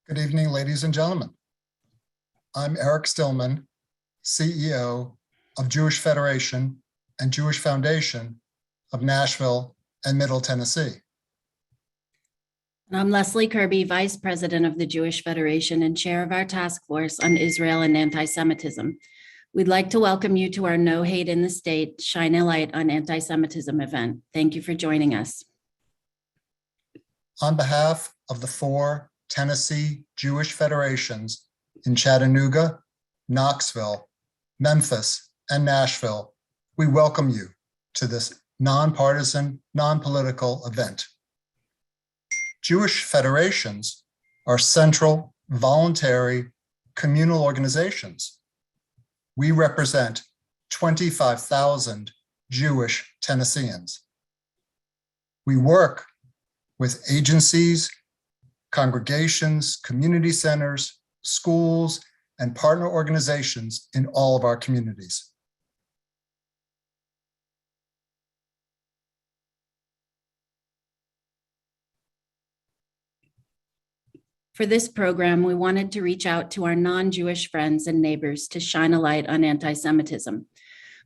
Good evening, ladies and gentlemen. I'm Eric Stillman, CEO of Jewish Federation and Jewish Foundation of Nashville and Middle Tennessee. And I'm Leslie Kirby, Vice President of the Jewish Federation and Chair of our Task Force on Israel and Antisemitism. We'd like to welcome you to our No Hate in the State, Shine a Light on Antisemitism event. Thank you for joining us. On behalf of the 4 Tennessee Jewish Federations in Chattanooga, Knoxville, Memphis, and Nashville, we welcome you to this nonpartisan, non-political event. Jewish federations are central, voluntary, communal organizations. We represent 25,000 Jewish Tennesseans. We work with agencies, congregations, community centers, schools, and partner organizations in all of our communities. For this program, we wanted to reach out to our non-Jewish friends and neighbors to shine a light on anti-Semitism.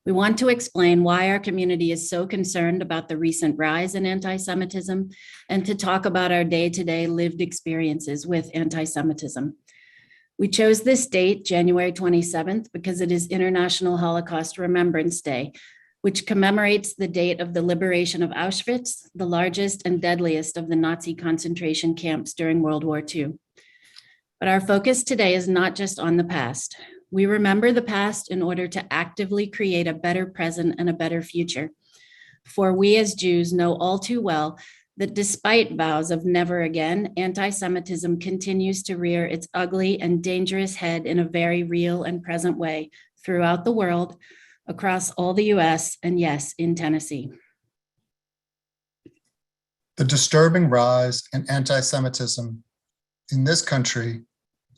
We want to explain why our community is so concerned about the recent rise in anti-Semitism and to talk about our day-to-day lived experiences with anti-Semitism. We chose this date, January 27th, because it is International Holocaust Remembrance Day, which commemorates the date of the liberation of Auschwitz, the largest and deadliest of the Nazi concentration camps during World War II. But our focus today is not just on the past. We remember the past in order to actively create a better present and a better future. For we as Jews know all too well that despite vows of never again, anti-Semitism continues to rear its ugly and dangerous head in a very real and present way throughout the world, across all the US, and yes, in Tennessee. The disturbing rise in anti-Semitism in this country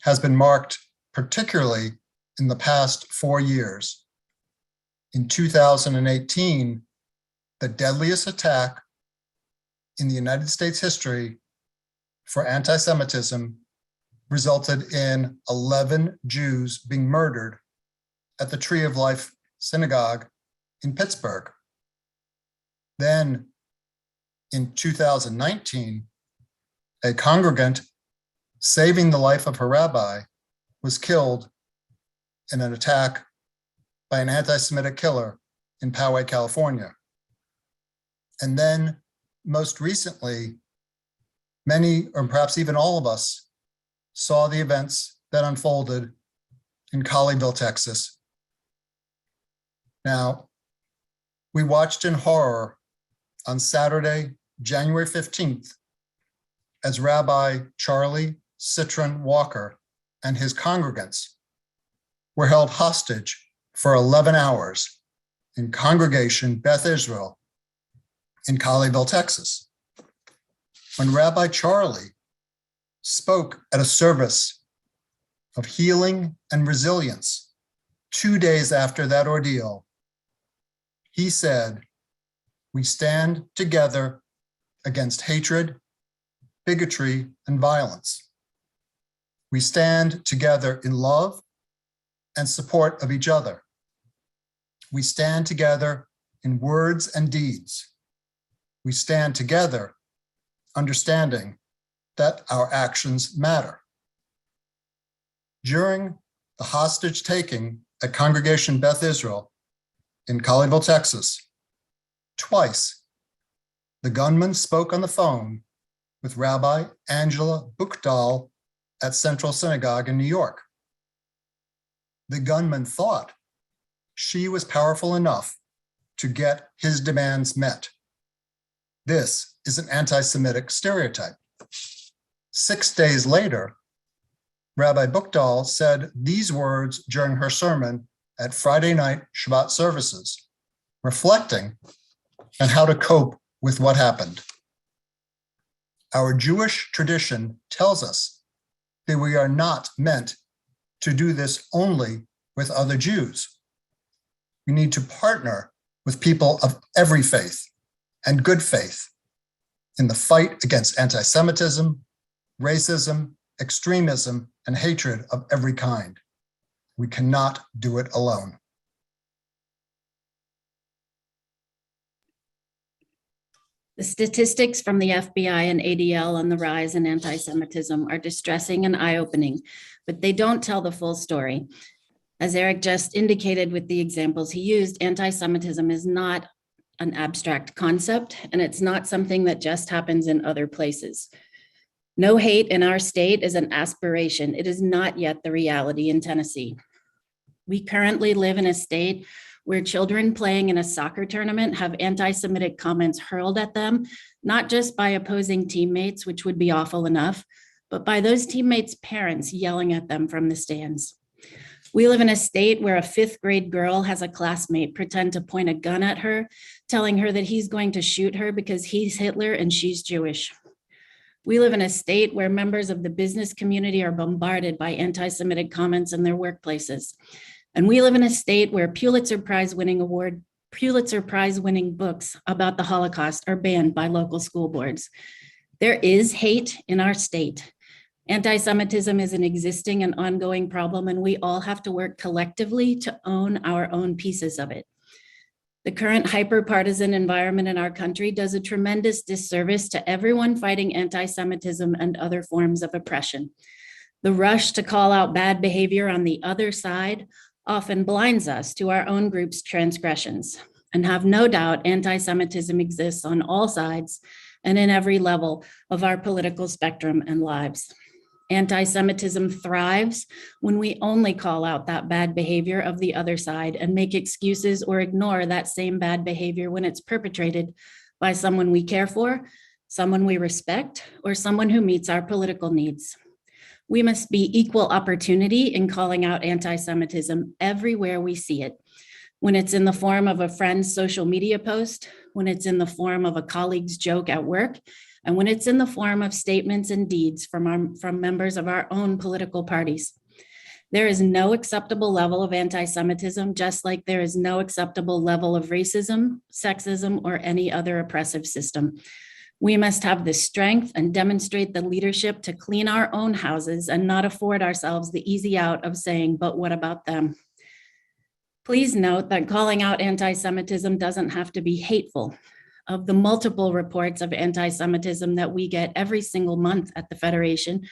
has been marked particularly in the past 4 years. In 2018, the deadliest attack in the United States history for anti-Semitism resulted in 11 Jews being murdered at the Tree of Life Synagogue in Pittsburgh. Then in 2019, a congregant saving the life of her rabbi was killed in an attack by an anti-Semitic killer in Poway, California. And then most recently, many, or perhaps even all of us, saw the events that unfolded in Colleyville, Texas. Now, we watched in horror on Saturday, January 15th, as Rabbi Charlie Citron Walker and his congregants were held hostage for 11 hours in Congregation Beth Israel in Colleyville, Texas. When Rabbi Charlie spoke at a service of healing and resilience 2 days after that ordeal, he said, "We stand together against hatred, bigotry, and violence. We stand together in love and support of each other. We stand together in words and deeds. We stand together understanding that our actions matter." During the hostage taking at Congregation Beth Israel in Colleyville, Texas, twice the gunman spoke on the phone with Rabbi Angela Buchdahl at Central Synagogue in New York. The gunman thought she was powerful enough to get his demands met. This is an anti-Semitic stereotype. 6 days later, Rabbi Buchdahl said these words during her sermon at Friday night Shabbat services, reflecting on how to cope with what happened. Our Jewish tradition tells us that we are not meant to do this only with other Jews. We need to partner with people of every faith and good faith in the fight against anti-Semitism, racism, extremism, and hatred of every kind. We cannot do it alone. The statistics from the FBI and ADL on the rise in anti-Semitism are distressing and eye-opening, but they don't tell the full story. As Eric just indicated with the examples he used, anti-Semitism is not an abstract concept, and it's not something that just happens in other places. No hate in our state is an aspiration. It is not yet the reality in Tennessee. We currently live in a state where children playing in a soccer tournament have anti-Semitic comments hurled at them, not just by opposing teammates, which would be awful enough, but by those teammates' parents yelling at them from the stands. We live in a state where a 5th grade girl has a classmate pretend to point a gun at her, telling her that he's going to shoot her because he's Hitler and she's Jewish. We live in a state where members of the business community are bombarded by anti-Semitic comments in their workplaces. And we live in a state where Pulitzer Prize winning books about the Holocaust are banned by local school boards. There is hate in our state. Anti-Semitism is an existing and ongoing problem, and we all have to work collectively to own our own pieces of it. The current hyper-partisan environment in our country does a tremendous disservice to everyone fighting anti-Semitism and other forms of oppression. The rush to call out bad behavior on the other side often blinds us to our own group's transgressions. And have no doubt, anti-Semitism exists on all sides and in every level of our political spectrum and lives. Anti-Semitism thrives when we only call out that bad behavior of the other side and make excuses or ignore that same bad behavior when it's perpetrated by someone we care for, someone we respect, or someone who meets our political needs. We must be equal opportunity in calling out anti-Semitism everywhere we see it. When it's in the form of a friend's social media post, when it's in the form of a colleague's joke at work, and when it's in the form of statements and deeds from members of our own political parties. There is no acceptable level of anti-Semitism, just like there is no acceptable level of racism, sexism, or any other oppressive system. We must have the strength and demonstrate the leadership to clean our own houses and not afford ourselves the easy out of saying, but what about them? Please note that calling out anti-Semitism doesn't have to be hateful. Of the multiple reports of anti-Semitism that we get every single month at the Federation,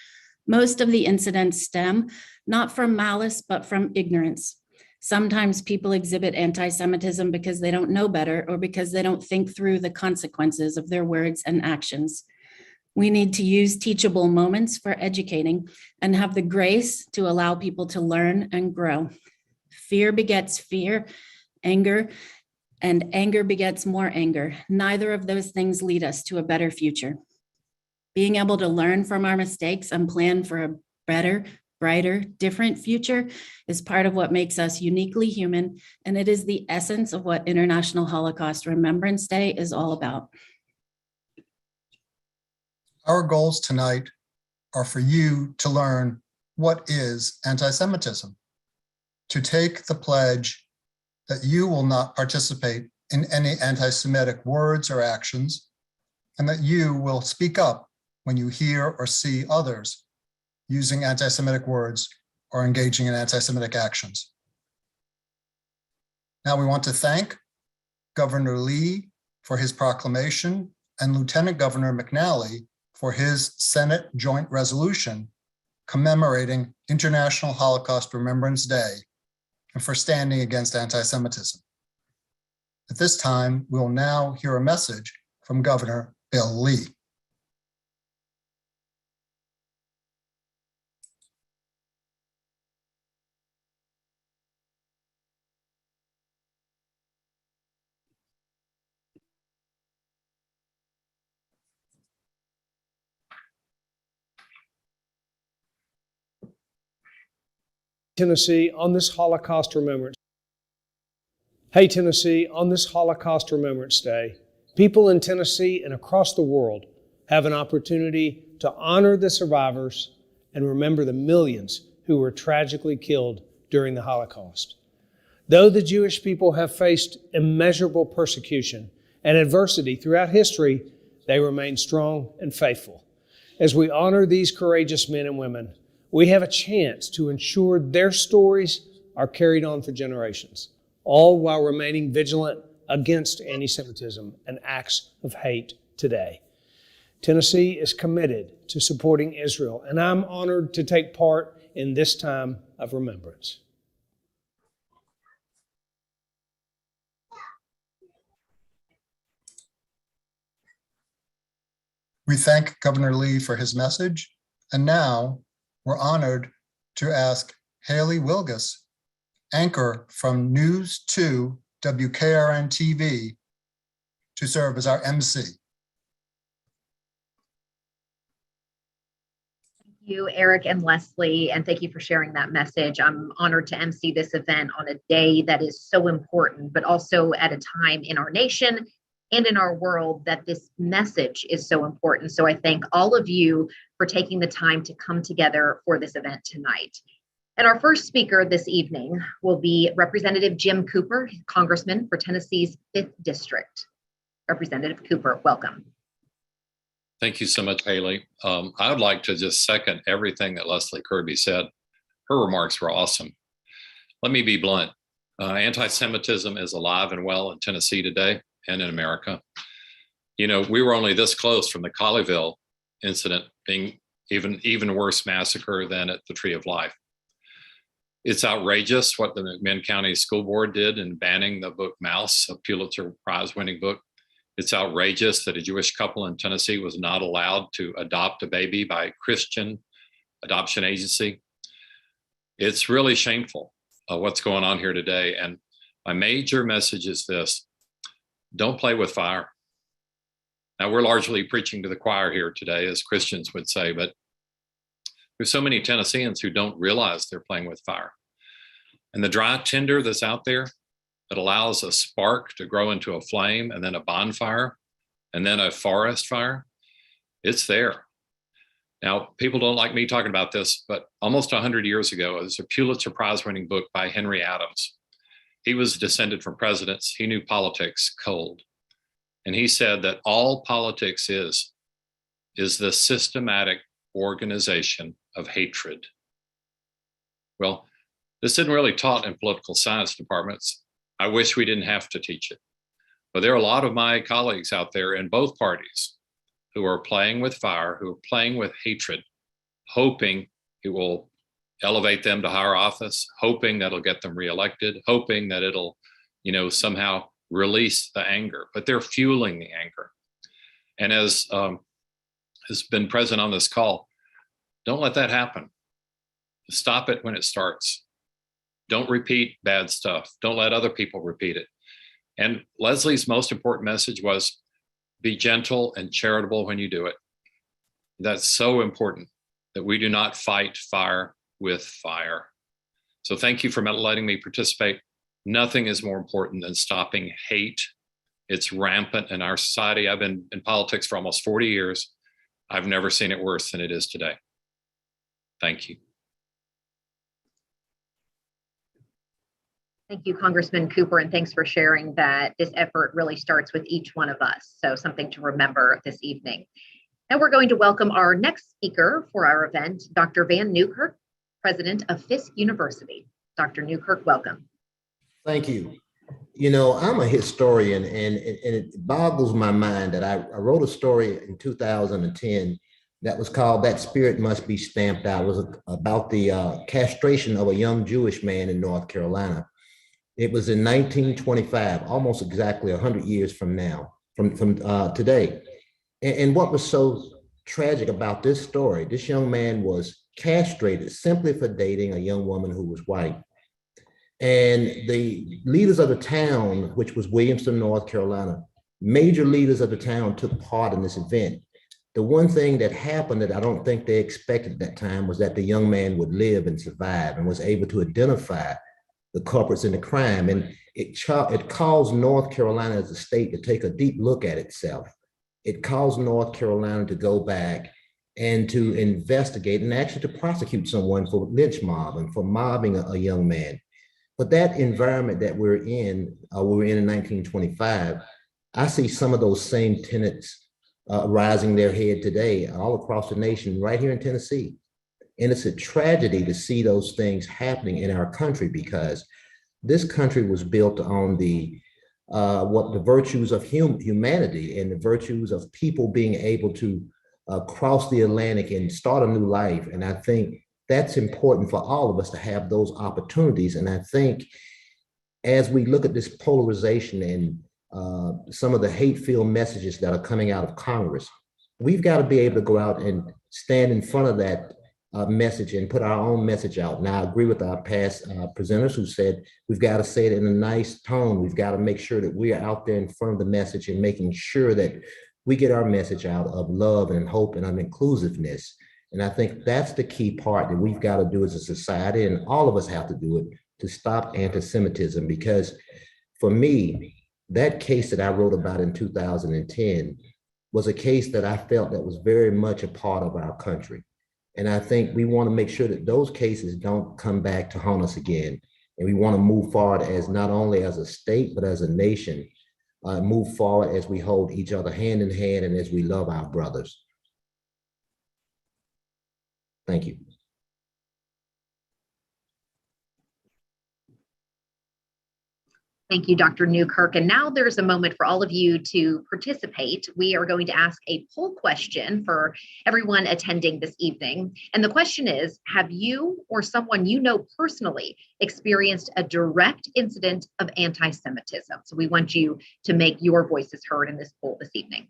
most of the incidents stem not from malice, but from ignorance. Sometimes people exhibit anti-Semitism because they don't know better or because they don't think through the consequences of their words and actions. We need to use teachable moments for educating and have the grace to allow people to learn and grow. Fear begets fear, anger, and anger begets more anger. Neither of those things lead us to a better future. Being able to learn from our mistakes and plan for a better, brighter, different future is part of what makes us uniquely human, and it is the essence of what International Holocaust Remembrance Day is all about. Our goals tonight are for you to learn what is anti-Semitism, to take the pledge that you will not participate in any anti-Semitic words or actions, and that you will speak up when you hear or see others using anti-Semitic words or engaging in anti-Semitic actions. Now we want to thank Governor Lee for his proclamation and Lieutenant Governor McNally for his Senate joint resolution commemorating International Holocaust Remembrance Day and for standing against anti-Semitism. At this time, we will now hear a message from Governor Bill Lee. Tennessee, on this Holocaust Remembrance. Hey, Tennessee, on this Holocaust Remembrance Day, people in Tennessee and across the world have an opportunity to honor the survivors and remember the millions who were tragically killed during the Holocaust. Though the Jewish people have faced immeasurable persecution and adversity throughout history, they remain strong and faithful. As we honor these courageous men and women, we have a chance to ensure their stories are carried on for generations, all while remaining vigilant against anti-Semitism and acts of hate today. Tennessee is committed to supporting Israel, and I'm honored to take part in this time of remembrance. We thank Governor Lee for his message, and now we're honored to ask Haley Wilgus, anchor from News 2 WKRN TV, to serve as our MC. Thank you, Eric and Leslie, and thank you for sharing that message. I'm honored to MC this event on a day that is so important, but also at a time in our nation and in our world that this message is so important. So I thank all of you for taking the time to come together for this event tonight. And our first speaker this evening will be Representative Jim Cooper, Congressman for Tennessee's 5th District. Representative Cooper, welcome. Thank you so much, Haley. I would like to just second everything that Leslie Kirby said. Her remarks were awesome. Let me be blunt. Anti-Semitism is alive and well in Tennessee today and in America. You know, we were only this close from the Colleyville incident being even worse massacre than at the Tree of Life. It's outrageous what the McMinn County School Board did in banning the book Mouse, a Pulitzer Prize winning book. It's outrageous that a Jewish couple in Tennessee was not allowed to adopt a baby by a Christian adoption agency. It's really shameful what's going on here today. And my major message is this: don't play with fire. Now, we're largely preaching to the choir here today, as Christians would say, but there's so many Tennesseans who don't realize they're playing with fire. And the dry tinder that's out there that allows a spark to grow into a flame and then a bonfire and then a forest fire, it's there. Now, people don't like me talking about this, but almost 100 years ago, it was a Pulitzer Prize winning book by Henry Adams. He was descended from presidents. He knew politics cold. And he said that all politics is the systematic organization of hatred. Well, this isn't really taught in political science departments. I wish we didn't have to teach it. But there are a lot of my colleagues out there in both parties who are playing with fire, who are playing with hatred, hoping it will elevate them to higher office, hoping that'll get them reelected, hoping that it'll, somehow release the anger, but they're fueling the anger. And as has been present on this call, don't let that happen. Stop it when it starts. Don't repeat bad stuff. Don't let other people repeat it. And Leslie's most important message was be gentle and charitable when you do it. That's so important, that we do not fight fire with fire. So thank you for letting me participate. Nothing is more important than stopping hate. It's rampant in our society. I've been in politics for almost 40 years. I've never seen it worse than it is today. Thank you. Thank you, Congressman Cooper, and thanks for sharing that this effort really starts with each one of us. So something to remember this evening. Now we're going to welcome our next speaker for our event, Dr. Van Newkirk, President of Fisk University. Dr. Newkirk, welcome. Thank you. I'm a historian, and it boggles my mind that I wrote a story in 2010 that was called That Spirit Must Be Stamped Out. It was about the castration of a young Jewish man in North Carolina. It was in 1925, almost exactly 100 years from now, from today. And what was so tragic about this story, this young man was castrated simply for dating a young woman who was white. And the leaders of the town, which was Williamston, North Carolina, major leaders of the town took part in this event. The one thing that happened that I don't think they expected at that time was that the young man would live and survive and was able to identify the culprits in the crime. And it caused North Carolina as a state to take a deep look at itself. It caused North Carolina to go back and to investigate and actually to prosecute someone for lynch mob and for mobbing a young man. But that environment that we were in in 1925, I see some of those same tenets rising their head today all across the nation, right here in Tennessee. And it's a tragedy to see those things happening in our country, because this country was built on the virtues of humanity and the virtues of people being able to cross the Atlantic and start a new life. And I think that's important for all of us to have those opportunities. And I think as we look at this polarization and some of the hate-filled messages that are coming out of Congress, we've got to be able to go out and stand in front of that message and put our own message out. Now, I agree with our past presenters who said we've got to say it in a nice tone. We've got to make sure that we are out there in front of the message and making sure that we get our message out of love and hope and of inclusiveness. And I think that's the key part that we've got to do as a society, and all of us have to do it, to stop anti-Semitism. Because for me, that case that I wrote about in 2010 was a case that I felt that was very much a part of our country. And I think we want to make sure that those cases don't come back to haunt us again. And we want to move forward as not only as a state, but as a nation, move forward as we hold each other hand in hand and as we love our brothers. Thank you. Thank you, Dr. Newkirk. And now there's a moment for all of you to participate. We are going to ask a poll question for everyone attending this evening. And the question is, have you or someone you know personally experienced a direct incident of anti-Semitism? So we want you to make your voices heard in this poll this evening.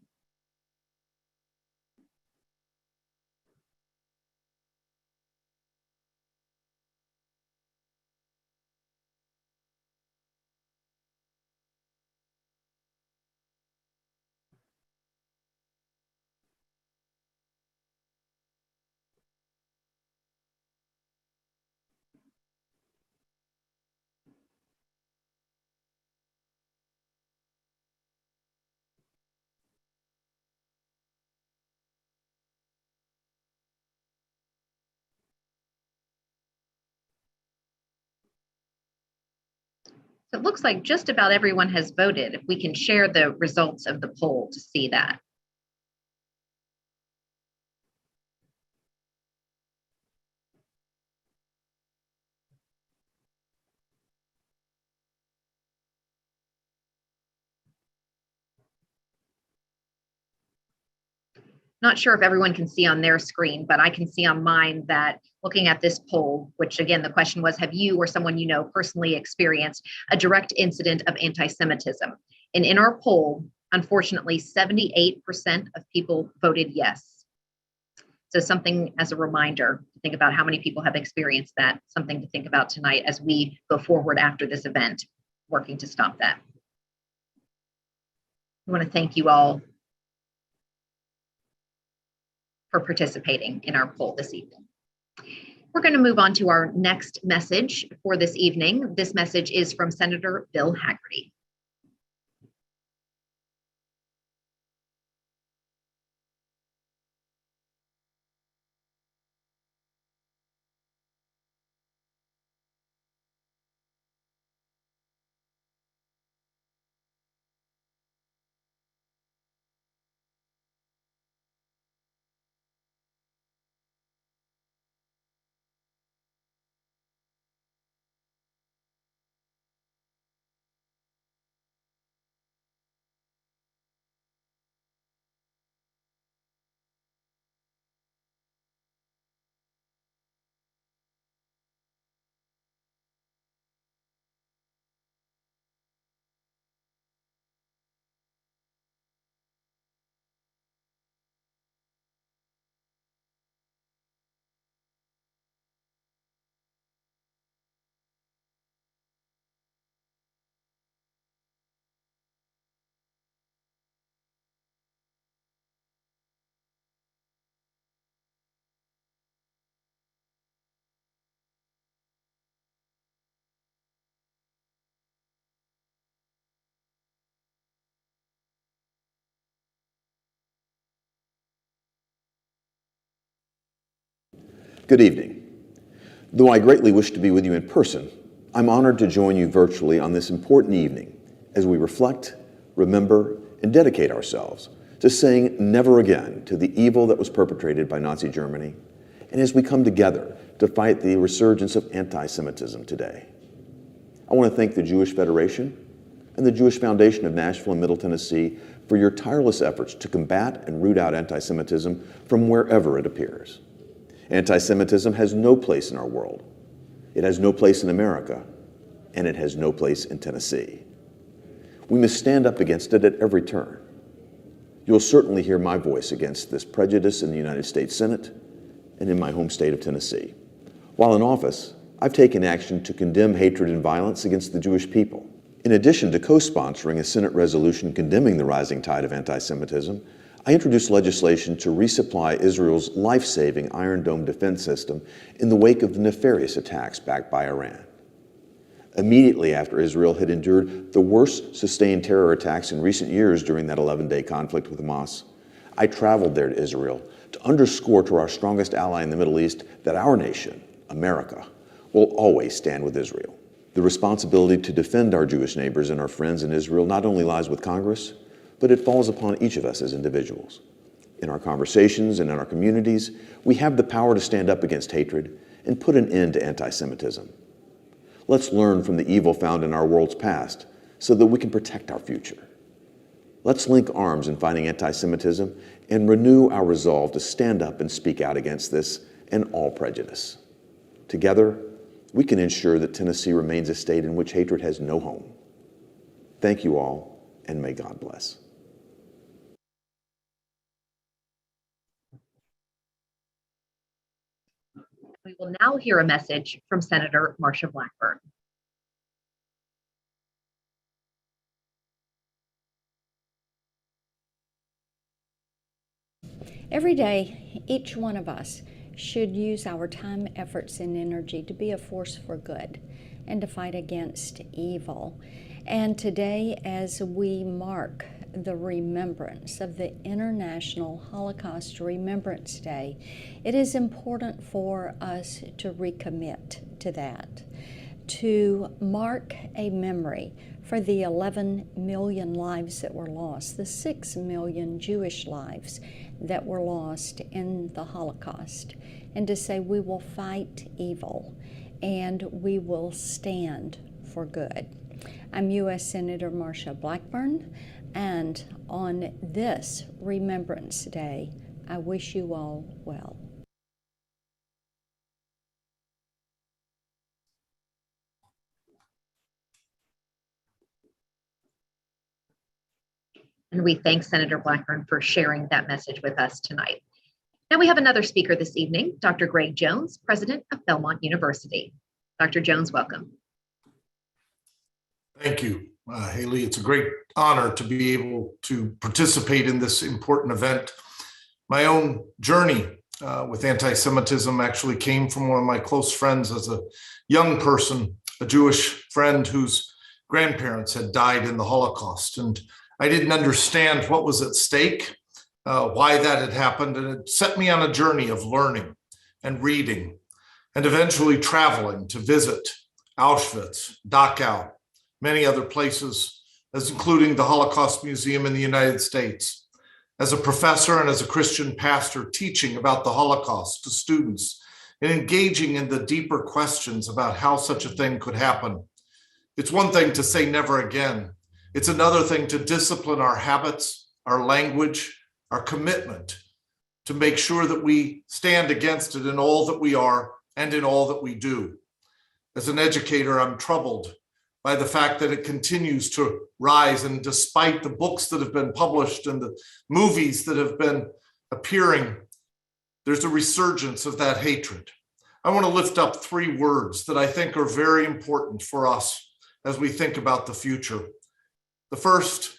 So it looks like just about everyone has voted. If we can share the results of the poll to see that. Not sure if everyone can see on their screen, but I can see on mine that looking at this poll, which again, the question was, have you or someone you know personally experienced a direct incident of anti-Semitism? And in our poll, unfortunately, 78% of people voted yes. So something as a reminder to think about how many people have experienced that, something to think about tonight as we go forward after this event, working to stop that. I want to thank you all for participating in our poll this evening. We're going to move on to our next message for this evening. This message is from Senator Bill Hagerty. Good evening. Though I greatly wish to be with you in person, I'm honored to join you virtually on this important evening as we reflect, remember, and dedicate ourselves to saying never again to the evil that was perpetrated by Nazi Germany, and as we come together to fight the resurgence of anti-Semitism today. I want to thank the Jewish Federation and the Jewish Foundation of Nashville and Middle Tennessee for your tireless efforts to combat and root out anti-Semitism from wherever it appears. Anti-Semitism has no place in our world. It has no place in America, and it has no place in Tennessee. We must stand up against it at every turn. You'll certainly hear my voice against this prejudice in the United States Senate and in my home state of Tennessee. While in office, I've taken action to condemn hatred and violence against the Jewish people. In addition to co-sponsoring a Senate resolution condemning the rising tide of anti-Semitism, I introduced legislation to resupply Israel's life-saving Iron Dome defense system in the wake of the nefarious attacks backed by Iran. Immediately after Israel had endured the worst sustained terror attacks in recent years during that 11-day conflict with Hamas, I traveled there to Israel to underscore to our strongest ally in the Middle East that our nation, America, will always stand with Israel. The responsibility to defend our Jewish neighbors and our friends in Israel not only lies with Congress, but it falls upon each of us as individuals. In our conversations and in our communities, we have the power to stand up against hatred and put an end to anti-Semitism. Let's learn from the evil found in our world's past so that we can protect our future. Let's link arms in fighting anti-Semitism and renew our resolve to stand up and speak out against this and all prejudice. Together, we can ensure that Tennessee remains a state in which hatred has no home. Thank you all, and may God bless. We will now hear a message from Senator Marsha Blackburn. Every day, each one of us should use our time, efforts, and energy to be a force for good and to fight against evil. And today, as we mark the remembrance of the International Holocaust Remembrance Day, it is important for us to recommit to that, to mark a memory for the 11 million lives that were lost, the 6 million Jewish lives that were lost in the Holocaust, and to say we will fight evil and we will stand for good. I'm U.S. Senator Marsha Blackburn, and on this Remembrance Day, I wish you all well. And we thank Senator Blackburn for sharing that message with us tonight. Now we have another speaker this evening, Dr. Greg Jones, president of Belmont University. Dr. Jones, welcome. Thank you, Haley. It's a great honor to be able to participate in this important event. My own journey with anti-Semitism actually came from one of my close friends as a young person, a Jewish friend whose grandparents had died in the Holocaust. And I didn't understand what was at stake, why that had happened. And it set me on a journey of learning and reading and eventually traveling to visit Auschwitz, Dachau, many other places, as including the Holocaust Museum in the United States. As a professor and as a Christian pastor, teaching about the Holocaust to students and engaging in the deeper questions about how such a thing could happen. It's one thing to say never again. It's another thing to discipline our habits, our language, our commitment to make sure that we stand against it in all that we are and in all that we do. As an educator, I'm troubled by the fact that it continues to rise, and despite the books that have been published and the movies that have been appearing, there's a resurgence of that hatred. I want to lift up 3 words that I think are very important for us as we think about the future. The first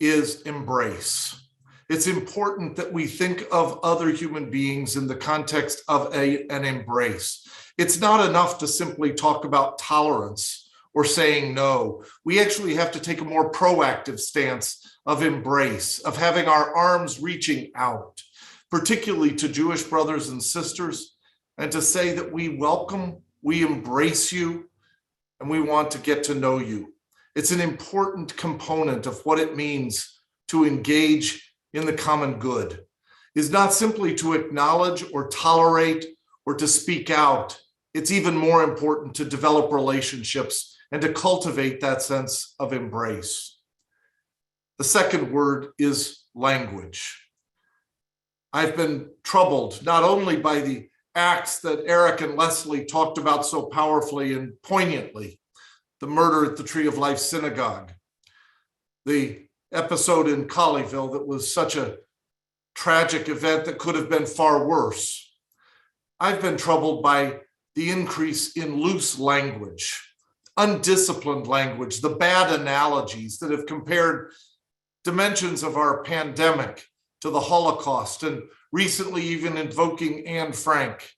is embrace. It's important that we think of other human beings in the context of an embrace. It's not enough to simply talk about tolerance or saying no. We actually have to take a more proactive stance of embrace, of having our arms reaching out, particularly to Jewish brothers and sisters, and to say that we welcome, we embrace you, and we want to get to know you. It's an important component of what it means to engage in the common good is not simply to acknowledge or tolerate or to speak out. It's even more important to develop relationships and to cultivate that sense of embrace. The second word is language. I've been troubled not only by the acts that Eric and Leslie talked about so powerfully and poignantly, the murder at the Tree of Life Synagogue, the episode in Colleyville that was such a tragic event that could have been far worse. I've been troubled by the increase in loose language, undisciplined language, the bad analogies that have compared dimensions of our pandemic to the Holocaust, and recently even invoking Anne Frank.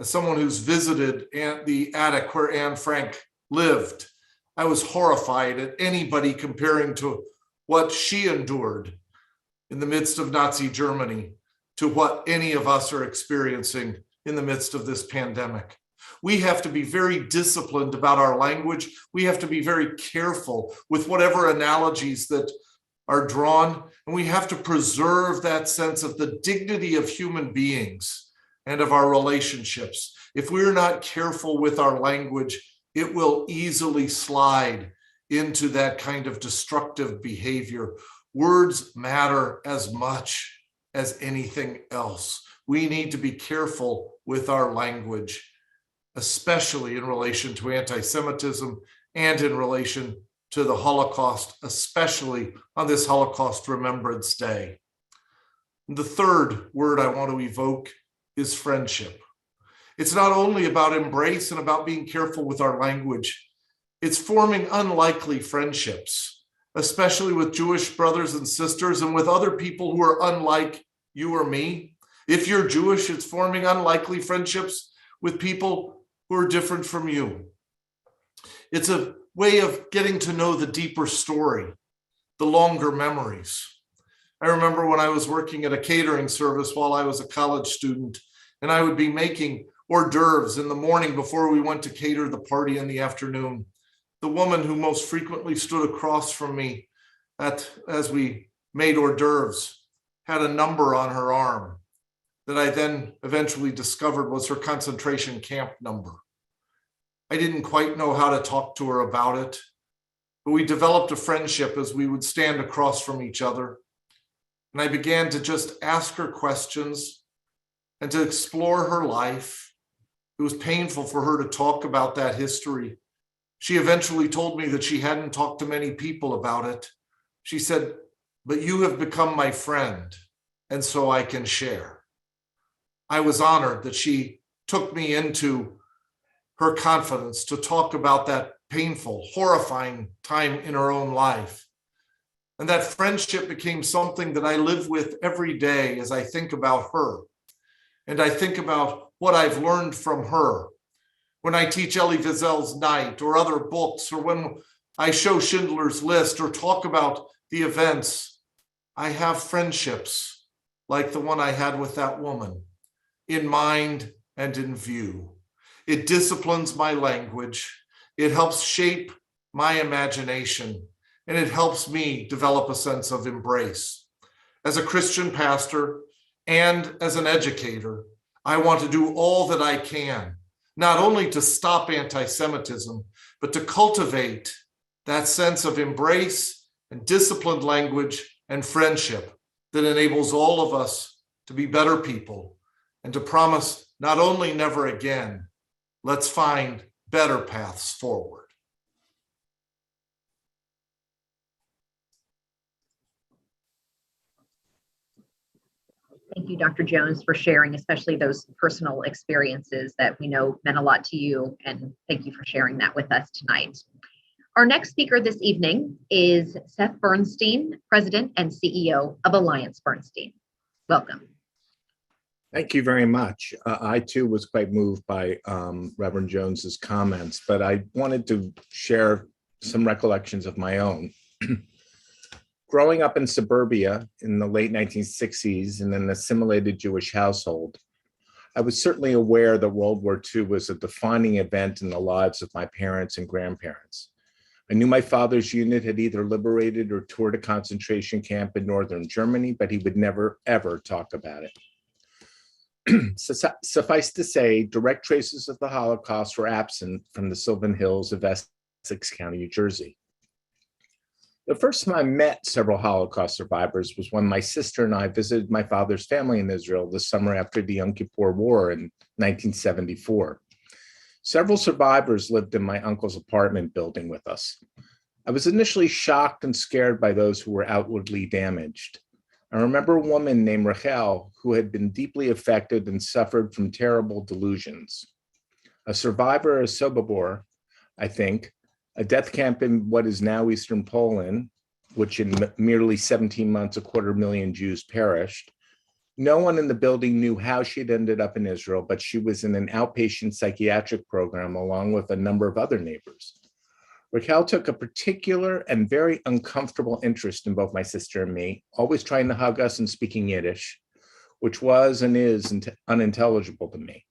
As someone who's visited the attic where Anne Frank lived, I was horrified at anybody comparing to what she endured in the midst of Nazi Germany to what any of us are experiencing in the midst of this pandemic. We have to be very disciplined about our language. We have to be very careful with whatever analogies that are drawn, and we have to preserve that sense of the dignity of human beings and of our relationships. If we're not careful with our language, it will easily slide into that kind of destructive behavior. Words matter as much as anything else. We need to be careful with our language, especially in relation to anti-Semitism and in relation to the Holocaust, especially on this Holocaust Remembrance Day. The third word I want to evoke is friendship. It's not only about embrace and about being careful with our language, it's forming unlikely friendships, especially with Jewish brothers and sisters and with other people who are unlike you or me. If you're Jewish, it's forming unlikely friendships with people who are different from you. It's a way of getting to know the deeper story, the longer memories. I remember when I was working at a catering service while I was a college student, and I would be making hors d'oeuvres in the morning before we went to cater the party in the afternoon. The woman who most frequently stood across from me as we made hors d'oeuvres had a number on her arm that I then eventually discovered was her concentration camp number. I didn't quite know how to talk to her about it, but we developed a friendship as we would stand across from each other. And I began to just ask her questions and to explore her life. It was painful for her to talk about that history. She eventually told me that she hadn't talked to many people about it. She said, "But you have become my friend, and so I can share." I was honored that she took me into her confidence to talk about that painful, horrifying time in her own life. And that friendship became something that I live with every day as I think about her. And I think about what I've learned from her. When I teach Elie Wiesel's Night or other books, or when I show Schindler's List or talk about the events, I have friendships like the one I had with that woman in mind and in view. It disciplines my language. It helps shape my imagination, and it helps me develop a sense of embrace. As a Christian pastor and as an educator, I want to do all that I can, not only to stop anti-Semitism, but to cultivate that sense of embrace and disciplined language and friendship that enables all of us to be better people and to promise not only never again, let's find better paths forward. Thank you, Dr. Jones, for sharing, especially those personal experiences that we know meant a lot to you. And thank you for sharing that with us tonight. Our next speaker this evening is Seth Bernstein, President and CEO of Alliance Bernstein. Welcome. Thank you very much. I too was quite moved by Reverend Jones's comments, but I wanted to share some recollections of my own. Growing up in suburbia in the late 1960s in an assimilated Jewish household, I was certainly aware that World War II was a defining event in the lives of my parents and grandparents. I knew my father's unit had either liberated or toured a concentration camp in northern Germany, but he would never, ever talk about it. Suffice to say, direct traces of the Holocaust were absent from the Sylvan Hills of Essex County, New Jersey. The first time I met several Holocaust survivors was when my sister and I visited my father's family in Israel the summer after the Yom Kippur War in 1974. Several survivors lived in my uncle's apartment building with us. I was initially shocked and scared by those who were outwardly damaged. I remember a woman named Rachel who had been deeply affected and suffered from terrible delusions. A survivor of Sobibor, I think, a death camp in what is now Eastern Poland, which in merely 17 months, 250,000 Jews perished. No one in the building knew how she'd ended up in Israel, but she was in an outpatient psychiatric program along with a number of other neighbors. Raquel took a particular and very uncomfortable interest in both my sister and me, always trying to hug us and speaking Yiddish, which was and is unintelligible to me.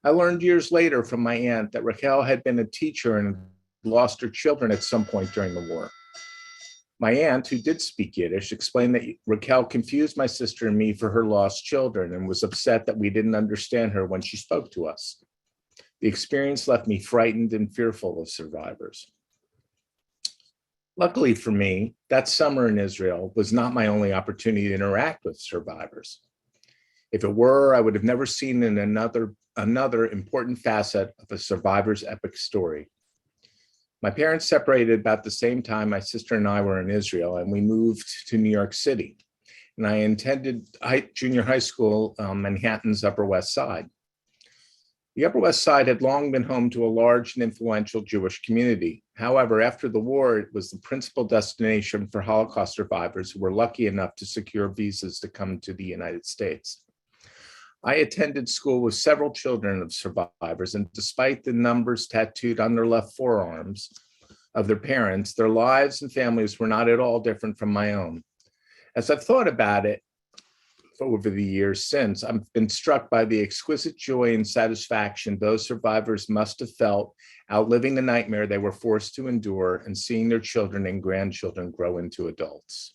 I learned years later from my aunt that Raquel had been a teacher and lost her children at some point during the war. My aunt, who did speak Yiddish, explained that Raquel confused my sister and me for her lost children and was upset that we didn't understand her when she spoke to us. The experience left me frightened and fearful of survivors. Luckily for me, that summer in Israel was not my only opportunity to interact with survivors. If it were, I would have never seen another important facet of a survivor's epic story. My parents separated about the same time my sister and I were in Israel, and we moved to New York City. And I attended junior high school on Manhattan's Upper West Side. The Upper West Side had long been home to a large and influential Jewish community. However, after the war, it was the principal destination for Holocaust survivors who were lucky enough to secure visas to come to the United States. I attended school with several children of survivors, and despite the numbers tattooed on their left forearms of their parents, their lives and families were not at all different from my own. As I've thought about it over the years since, I've been struck by the exquisite joy and satisfaction those survivors must have felt outliving the nightmare they were forced to endure and seeing their children and grandchildren grow into adults.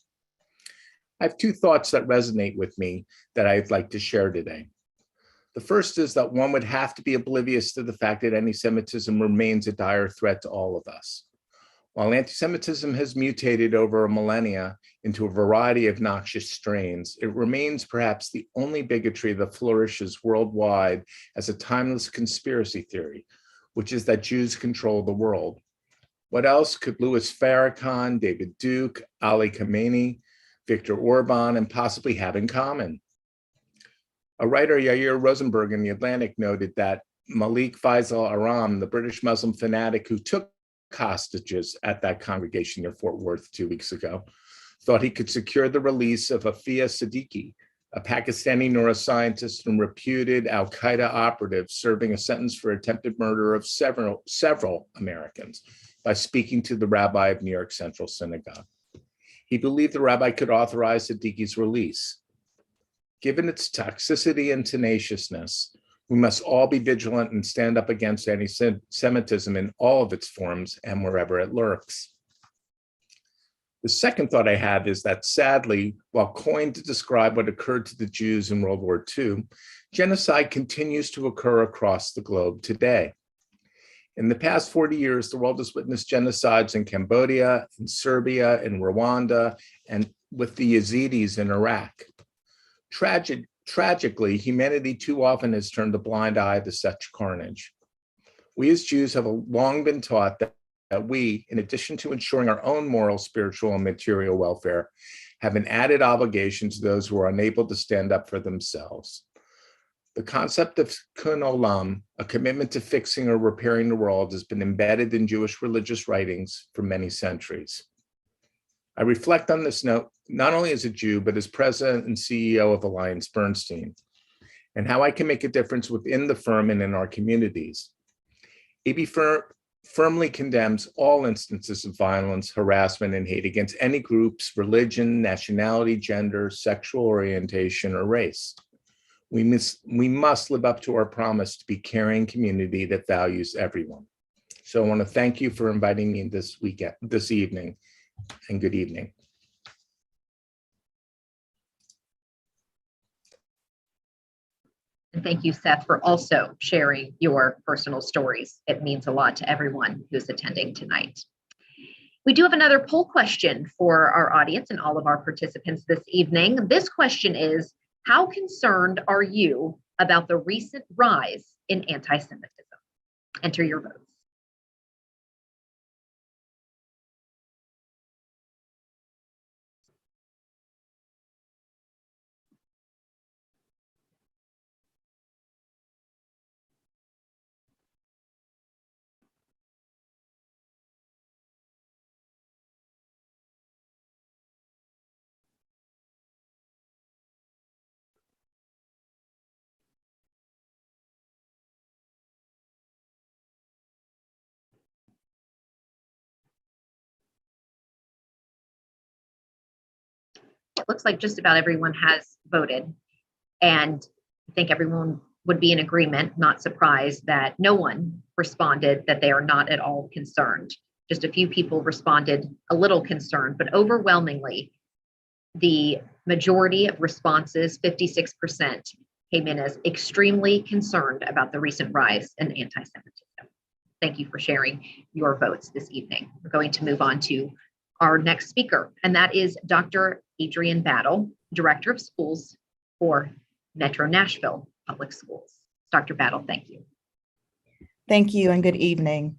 I have two thoughts that resonate with me that I'd like to share today. The first is that one would have to be oblivious to the fact that anti-Semitism remains a dire threat to all of us. While anti-Semitism has mutated over a millennia into a variety of noxious strains, it remains perhaps the only bigotry that flourishes worldwide as a timeless conspiracy theory, which is that Jews control the world. What else could Louis Farrakhan, David Duke, Ali Khamenei, Viktor Orban, and possibly have in common? A writer, Yair Rosenberg in The Atlantic, noted that Malik Faisal Aram, the British Muslim fanatic who took hostages at that congregation near Fort Worth 2 weeks ago, thought he could secure the release of Afia Siddiqui, a Pakistani neuroscientist and reputed al-Qaeda operative serving a sentence for attempted murder of several Americans, by speaking to the rabbi of New York Central Synagogue. He believed the rabbi could authorize Siddiqui's release. Given its toxicity and tenaciousness, we must all be vigilant and stand up against anti-Semitism in all of its forms and wherever it lurks. The second thought I have is that sadly, while coined to describe what occurred to the Jews in World War II, genocide continues to occur across the globe today. In the past 40 years, the world has witnessed genocides in Cambodia, in Serbia, in Rwanda, and with the Yazidis in Iraq. Tragically, humanity too often has turned a blind eye to such carnage. We as Jews have long been taught that we, in addition to ensuring our own moral, spiritual, and material welfare, have an added obligation to those who are unable to stand up for themselves. The concept of tikkun olam, a commitment to fixing or repairing the world, has been embedded in Jewish religious writings for many centuries. I reflect on this note not only as a Jew, but as president and CEO of Alliance Bernstein, and how I can make a difference within the firm and in our communities. AB firmly condemns all instances of violence, harassment, and hate against any group's religion, nationality, gender, sexual orientation, or race. We must live up to our promise to be a caring community that values everyone. So I want to thank you for inviting me this evening, and good evening. And thank you, Seth, for also sharing your personal stories. It means a lot to everyone who's attending tonight. We do have another poll question for our audience and all of our participants this evening. This question is, how concerned are you about the recent rise in anti-Semitism? Enter your votes. It looks like just about everyone has voted, and I think everyone would be in agreement, not surprised, that no one responded that they are not at all concerned. Just a few people responded a little concerned, but overwhelmingly, the majority of responses, 56%, came in as extremely concerned about the recent rise in anti-Semitism. Thank you for sharing your votes this evening. We're going to move on to our next speaker, and that is Dr. Adrienne Battle, Director of Schools for Metro Nashville Public Schools. Dr. Battle, thank you. Thank you and good evening.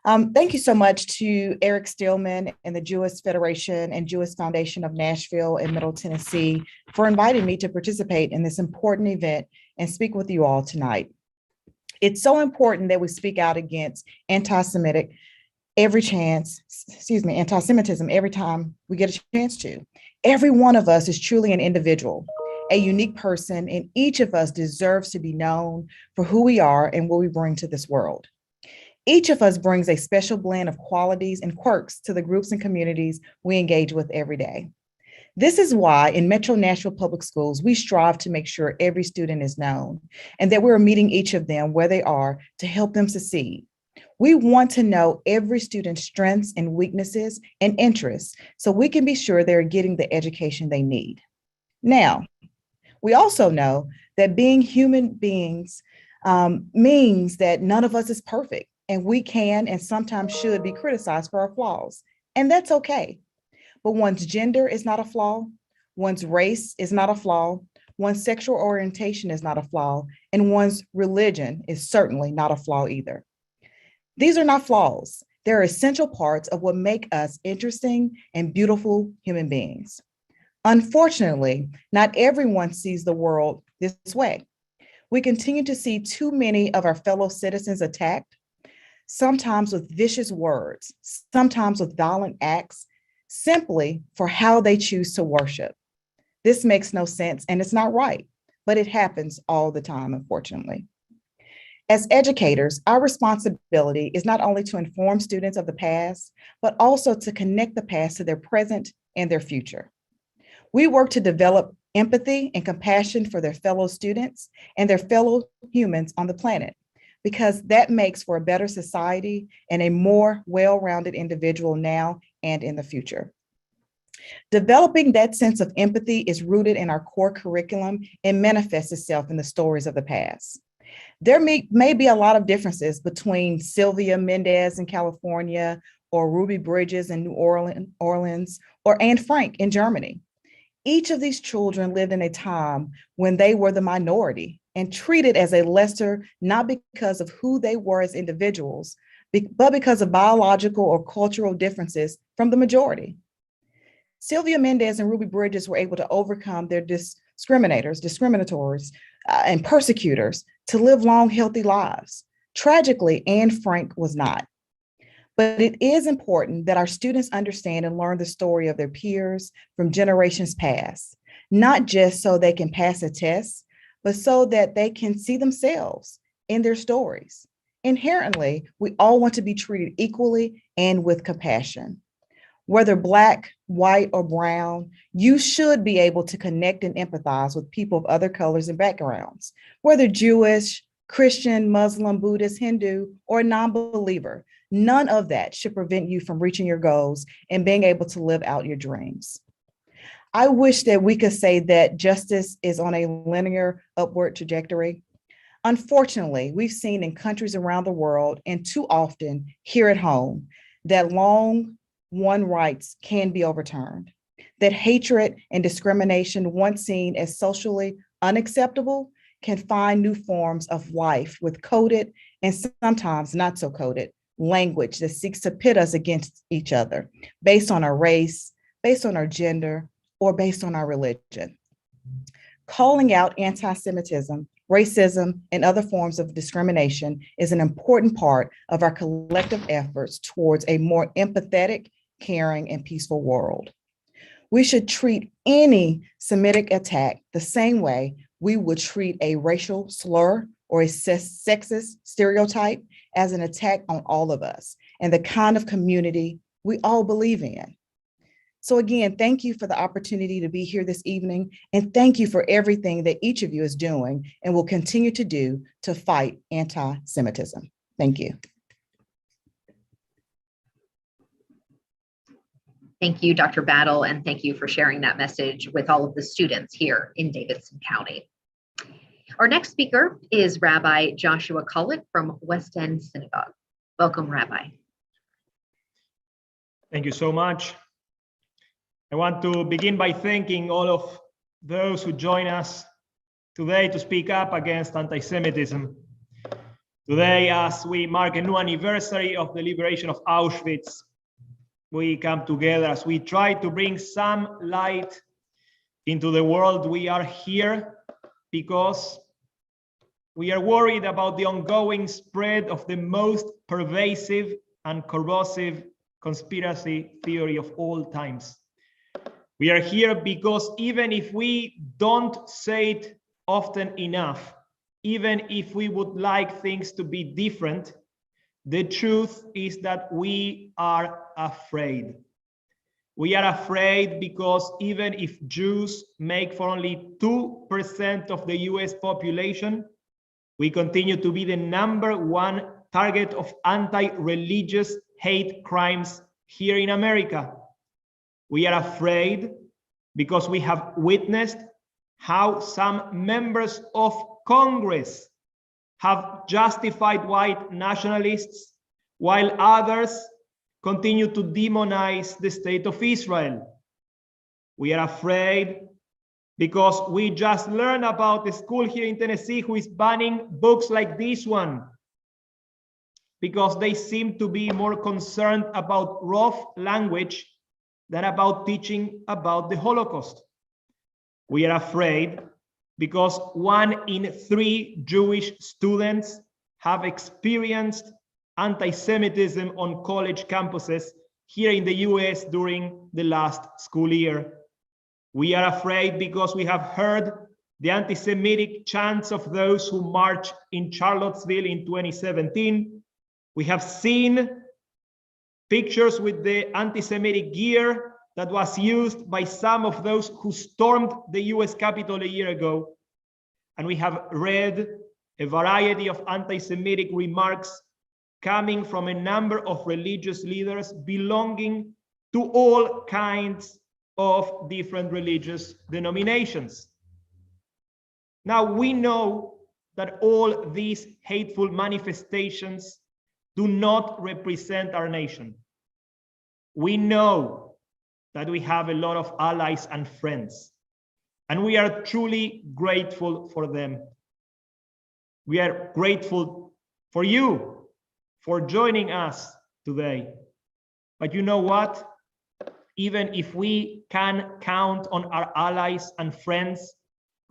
Thank you so much to Eric Stillman and the Jewish Federation and Jewish Foundation of Nashville and Middle Tennessee for inviting me to participate in this important event and speak with you all tonight. It's so important that we speak out against anti-Semitism every time we get a chance to. Every one of us is truly an individual, a unique person, and each of us deserves to be known for who we are and what we bring to this world. Each of us brings a special blend of qualities and quirks to the groups and communities we engage with every day. This is why in Metro Nashville Public Schools, we strive to make sure every student is known and that we're meeting each of them where they are to help them succeed. We want to know every student's strengths and weaknesses and interests so we can be sure they're getting the education they need. Now, we also know that being human beings means that none of us is perfect, and we can and sometimes should be criticized for our flaws, and that's okay. But one's gender is not a flaw, one's race is not a flaw, one's sexual orientation is not a flaw, and one's religion is certainly not a flaw either. These are not flaws. They're essential parts of what make us interesting and beautiful human beings. Unfortunately, not everyone sees the world this way. We continue to see too many of our fellow citizens attacked, sometimes with vicious words, sometimes with violent acts, simply for how they choose to worship. This makes no sense and it's not right, but it happens all the time, unfortunately. As educators, our responsibility is not only to inform students of the past, but also to connect the past to their present and their future. We work to develop empathy and compassion for their fellow students and their fellow humans on the planet, because that makes for a better society and a more well-rounded individual now and in the future. Developing that sense of empathy is rooted in our core curriculum and manifests itself in the stories of the past. There may be a lot of differences between Sylvia Mendez in California or Ruby Bridges in New Orleans or Anne Frank in Germany. Each of these children lived in a time when they were the minority and treated as a lesser, not because of who they were as individuals, but because of biological or cultural differences from the majority. Sylvia Mendez and Ruby Bridges were able to overcome their discriminators, and persecutors to live long, healthy lives. Tragically, Anne Frank was not. But it is important that our students understand and learn the story of their peers from generations past, not just so they can pass a test, but so that they can see themselves in their stories. Inherently, we all want to be treated equally and with compassion. Whether Black, white, or brown, you should be able to connect and empathize with people of other colors and backgrounds, whether Jewish, Christian, Muslim, Buddhist, Hindu, or non-believer. None of that should prevent you from reaching your goals and being able to live out your dreams. I wish that we could say that justice is on a linear upward trajectory. Unfortunately, we've seen in countries around the world, and too often here at home, that long-won rights can be overturned, that hatred and discrimination once seen as socially unacceptable can find new forms of life with coded and sometimes not so coded language that seeks to pit us against each other based on our race, based on our gender, or based on our religion. Calling out anti-Semitism, racism, and other forms of discrimination is an important part of our collective efforts towards a more empathetic, caring, and peaceful world. We should treat any Semitic attack the same way we would treat a racial slur or a sexist stereotype as an attack on all of us and the kind of community we all believe in. So again, thank you for the opportunity to be here this evening, and thank you for everything that each of you is doing and will continue to do to fight anti-Semitism. Thank you. Thank you, Dr. Battle, and thank you for sharing that message with all of the students here in Davidson County. Our next speaker is Rabbi Joshua Cullett from West End Synagogue. Welcome, Rabbi. Thank you so much. I want to begin by thanking all of those who join us today to speak up against anti-Semitism. Today, as we mark a new anniversary of the liberation of Auschwitz, we come together as we try to bring some light into the world. We are here because we are worried about the ongoing spread of the most pervasive and corrosive conspiracy theory of all times. We are here because even if we don't say it often enough, even if we would like things to be different, the truth is that we are afraid. We are afraid because even if Jews make for only 2% of the US population, we continue to be the #1 target of anti-religious hate crimes here in America. We are afraid because we have witnessed how some members of Congress have justified white nationalists while others continue to demonize the state of Israel. We are afraid because we just learned about the school here in Tennessee who is banning books like this one because they seem to be more concerned about rough language than about teaching about the Holocaust. We are afraid because 1 in 3 Jewish students have experienced anti-Semitism on college campuses here in the US during the last school year. We are afraid because we have heard the anti-Semitic chants of those who marched in Charlottesville in 2017. We have seen pictures with the anti-Semitic gear that was used by some of those who stormed the US Capitol a year ago. And we have read a variety of anti-Semitic remarks coming from a number of religious leaders belonging to all kinds of different religious denominations. Now, we know that all these hateful manifestations do not represent our nation. We know that we have a lot of allies and friends, and we are truly grateful for them. We are grateful for you for joining us today. But you know what? Even if we can count on our allies and friends,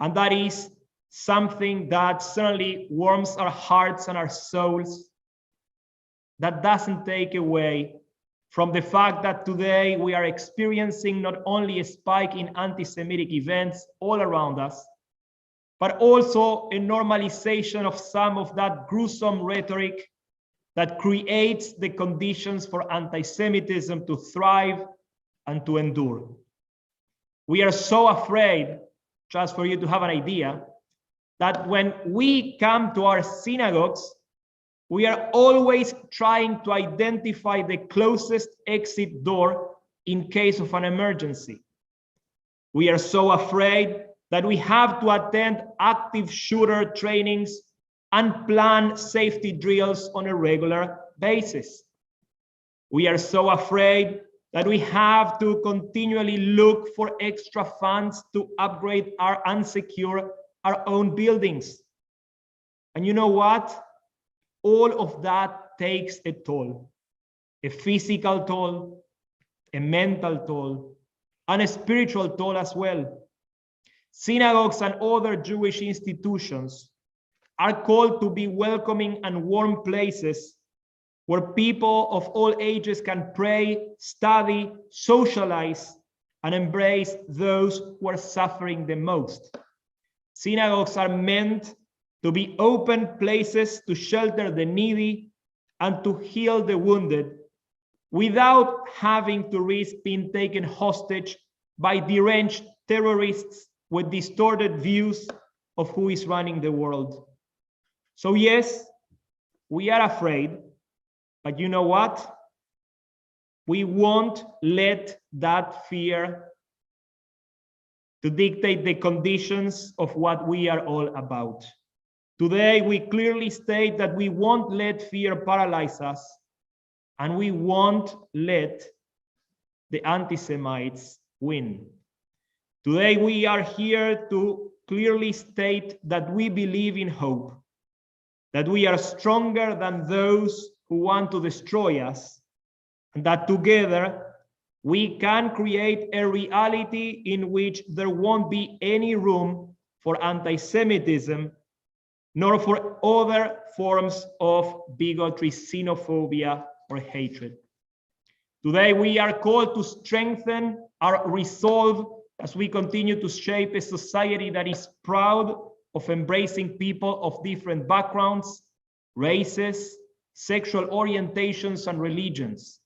and that is something that certainly warms our hearts and our souls, that doesn't take away from the fact that today we are experiencing not only a spike in anti-Semitic events all around us, but also a normalization of some of that gruesome rhetoric that creates the conditions for anti-Semitism to thrive and to endure. We are so afraid, just for you to have an idea, that when we come to our synagogues, we are always trying to identify the closest exit door in case of an emergency. We are so afraid that we have to attend active shooter trainings and plan safety drills on a regular basis. We are so afraid that we have to continually look for extra funds to upgrade and secure our own buildings. And you know what? All of that takes a toll, a physical toll, a mental toll, and a spiritual toll as well. Synagogues and other Jewish institutions are called to be welcoming and warm places where people of all ages can pray, study, socialize, and embrace those who are suffering the most. Synagogues are meant to be open places to shelter the needy and to heal the wounded without having to risk being taken hostage by deranged terrorists with distorted views of who is running the world. So yes, we are afraid, but you know what? We won't let that fear to dictate the conditions of what we are all about. Today, we clearly state that we won't let fear paralyze us, and we won't let the anti-Semites win. Today, we are here to clearly state that we believe in hope, that we are stronger than those who want to destroy us, and that together we can create a reality in which there won't be any room for anti-Semitism, nor for other forms of bigotry, xenophobia, or hatred. Today, we are called to strengthen our resolve as we continue to shape a society that is proud of embracing people of different backgrounds, races, sexual orientations, and religions.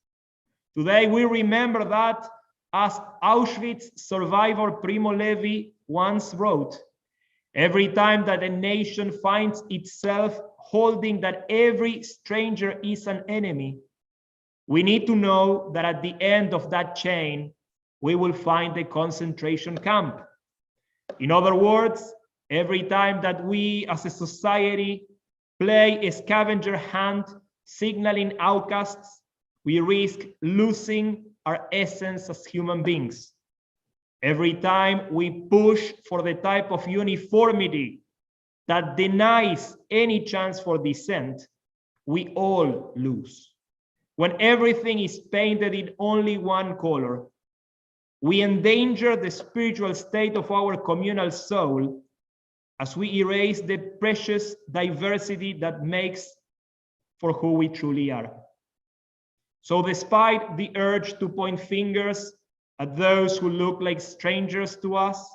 Today, we remember that, as Auschwitz survivor Primo Levi once wrote, every time that a nation finds itself holding that every stranger is an enemy, we need to know that at the end of that chain, we will find a concentration camp. In other words, every time that we as a society play a scavenger hunt, signaling outcasts, we risk losing our essence as human beings. Every time we push for the type of uniformity that denies any chance for dissent, we all lose. When everything is painted in only one color, we endanger the spiritual state of our communal soul as we erase the precious diversity that makes for who we truly are. So despite the urge to point fingers at those who look like strangers to us,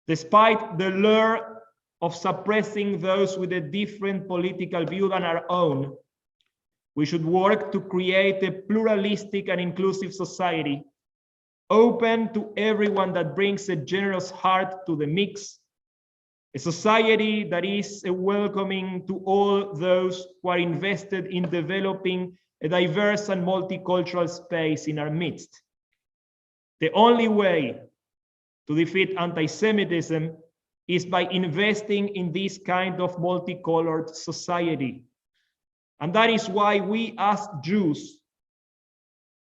despite the lure of suppressing those with a different political view than our own, we should work to create a pluralistic and inclusive society, open to everyone that brings a generous heart to the mix, a society that is welcoming to all those who are invested in developing a diverse and multicultural space in our midst. The only way to defeat anti-Semitism is by investing in this kind of multicolored society. And that is why we as Jews,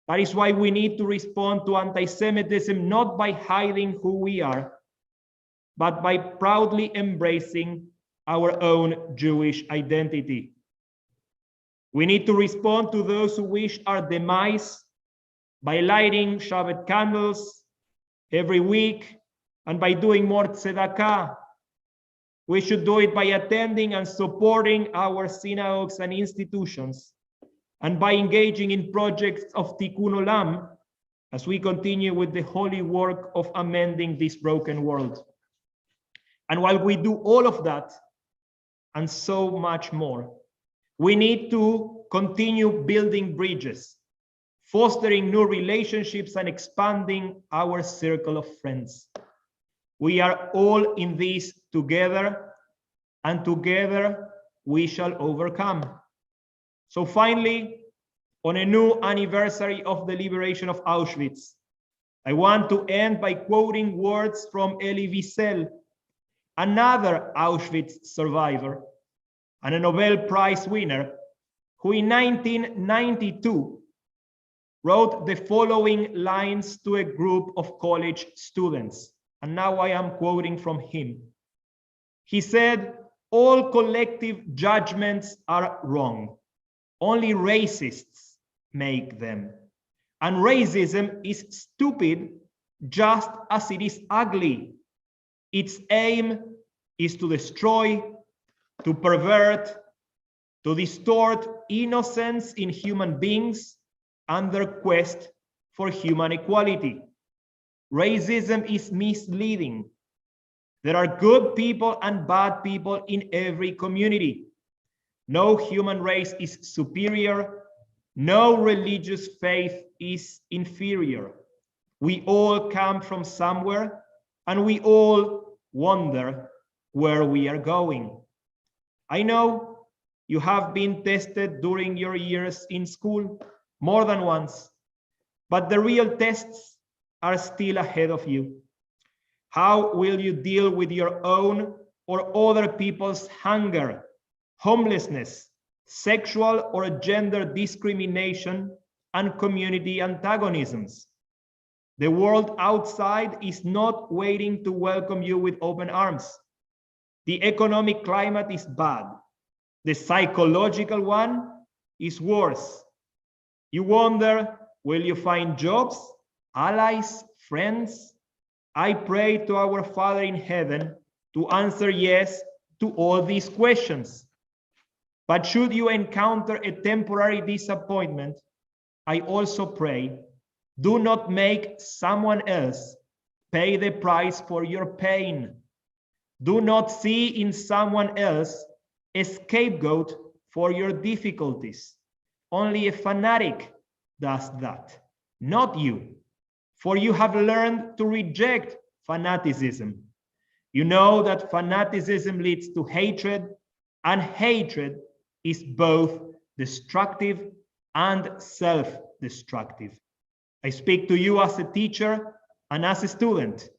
that is why we need to respond to anti-Semitism not by hiding who we are, but by proudly embracing our own Jewish identity. We need to respond to those who wish our demise by lighting Shabbat candles every week and by doing more tzedakah. We should do it by attending and supporting our synagogues and institutions, and by engaging in projects of tikkun olam as we continue with the holy work of amending this broken world. And while we do all of that and so much more, we need to continue building bridges, fostering new relationships, and expanding our circle of friends. We are all in this together, and together we shall overcome. So finally, on a new anniversary of the liberation of Auschwitz, I want to end by quoting words from Elie Wiesel, another Auschwitz survivor and a Nobel Prize winner, who in 1992 wrote the following lines to a group of college students. And now I am quoting from him. He said, "All collective judgments are wrong. Only racists make them. And racism is stupid just as it is ugly. Its aim is to destroy, to pervert, to distort innocence in human beings and their quest for human equality. Racism is misleading. There are good people and bad people in every community. No human race is superior. No religious faith is inferior. We all come from somewhere, and we all wonder where we are going. I know you have been tested during your years in school more than once, but the real tests are still ahead of you. How will you deal with your own or other people's hunger, homelessness, sexual or gender discrimination, and community antagonisms? The world outside is not waiting to welcome you with open arms. The economic climate is bad. The psychological one is worse. You wonder, will you find jobs, allies, friends? I pray to our Father in heaven to answer yes to all these questions. But should you encounter a temporary disappointment, I also pray, do not make someone else pay the price for your pain. Do not see in someone else a scapegoat for your difficulties. Only a fanatic does that, not you. For you have learned to reject fanaticism. You know that fanaticism leads to hatred, and hatred is both destructive and self-destructive. I speak to you as a teacher and as a student.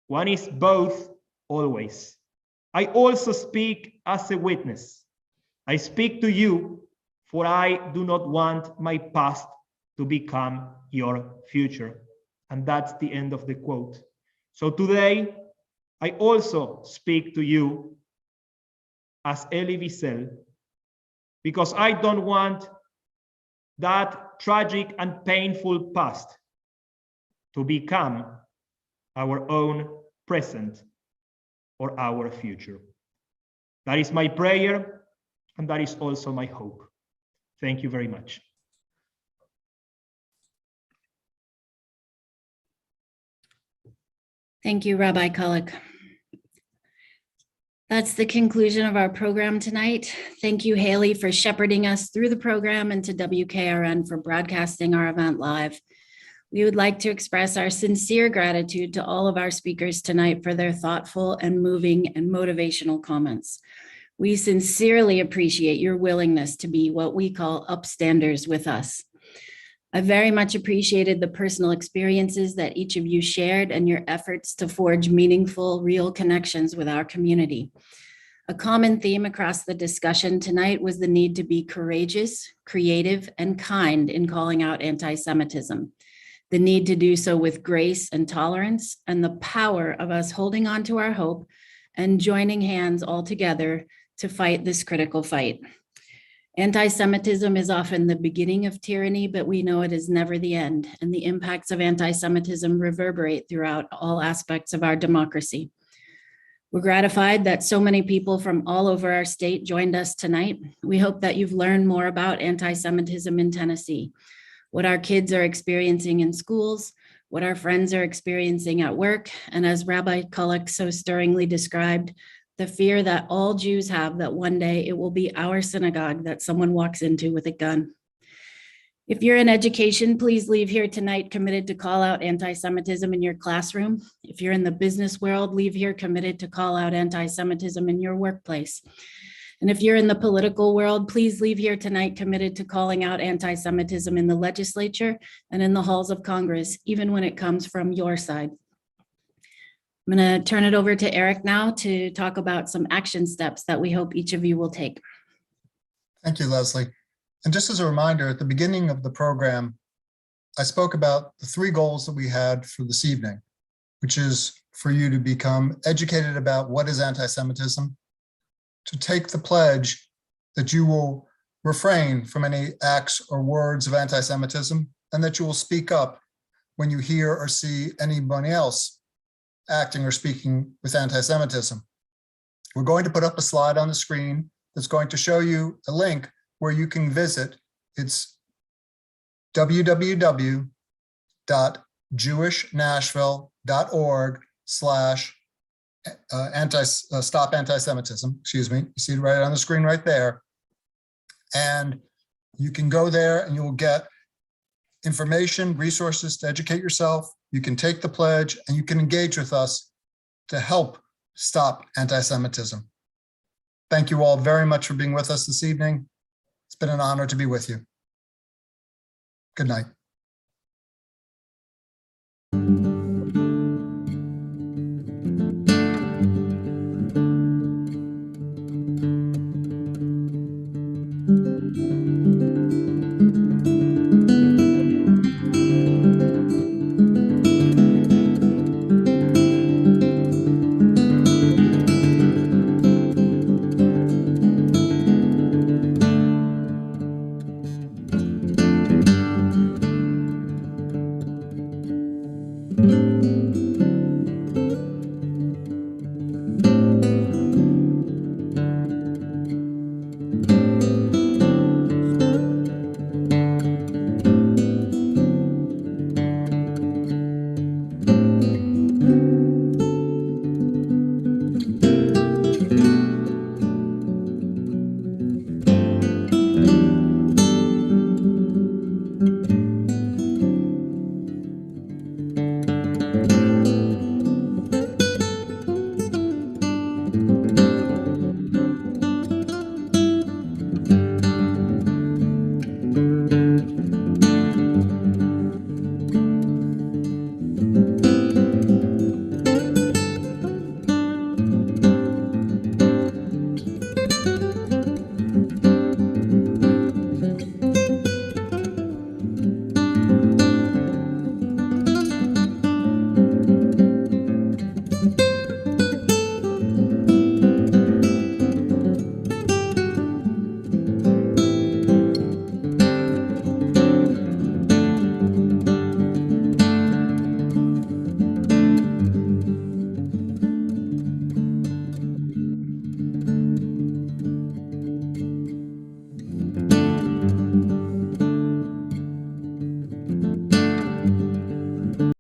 One is both always. I also speak as a witness. I speak to you, for I do not want my past to become your future. And that's the end of the quote. So today, I also speak to you as Elie Wiesel, because I don't want that tragic and painful past to become our own present or our future. That is my prayer, and that is also my hope. Thank you very much. Thank you, Rabbi Kulik. That's the conclusion of our program tonight. Thank you, Haley, for shepherding us through the program, and to WKRN for broadcasting our event live. We would like to express our sincere gratitude to all of our speakers tonight for their thoughtful and moving and motivational comments. We sincerely appreciate your willingness to be what we call upstanders with us. I very much appreciated the personal experiences that each of you shared and your efforts to forge meaningful, real connections with our community. A common theme across the discussion tonight was the need to be courageous, creative, and kind in calling out anti-Semitism. The need to do so with grace and tolerance, and the power of us holding on to our hope and joining hands all together to fight this critical fight. Anti-Semitism is often the beginning of tyranny, but we know it is never the end, and the impacts of anti-Semitism reverberate throughout all aspects of our democracy. We're gratified that so many people from all over our state joined us tonight. We hope that you've learned more about anti-Semitism in Tennessee, what our kids are experiencing in schools, what our friends are experiencing at work, and as Rabbi Kulik so stirringly described, the fear that all Jews have that one day it will be our synagogue that someone walks into with a gun. If you're in education, please leave here tonight committed to call out anti-Semitism in your classroom. If you're in the business world, leave here committed to call out anti-Semitism in your workplace. And if you're in the political world, please leave here tonight committed to calling out anti-Semitism in the legislature and in the halls of Congress, even when it comes from your side. I'm going to turn it over to Eric now to talk about some action steps that we hope each of you will take. Thank you, Leslie. And just as a reminder, at the beginning of the program, I spoke about the 3 goals that we had for this evening, which is for you to become educated about what is anti-Semitism, to take the pledge that you will refrain from any acts or words of anti-Semitism, and that you will speak up when you hear or see anybody else acting or speaking with anti-Semitism. We're going to put up a slide on the screen that's going to show you a link where you can visit. It's www.jewishnashville.org/stop anti-Semitism. Excuse me. You see it right on the screen right there. And you can go there and you will get information, resources to educate yourself. You can take the pledge and you can engage with us to help stop anti-Semitism. Thank you all very much for being with us this evening. It's been an honor to be with you. Good night.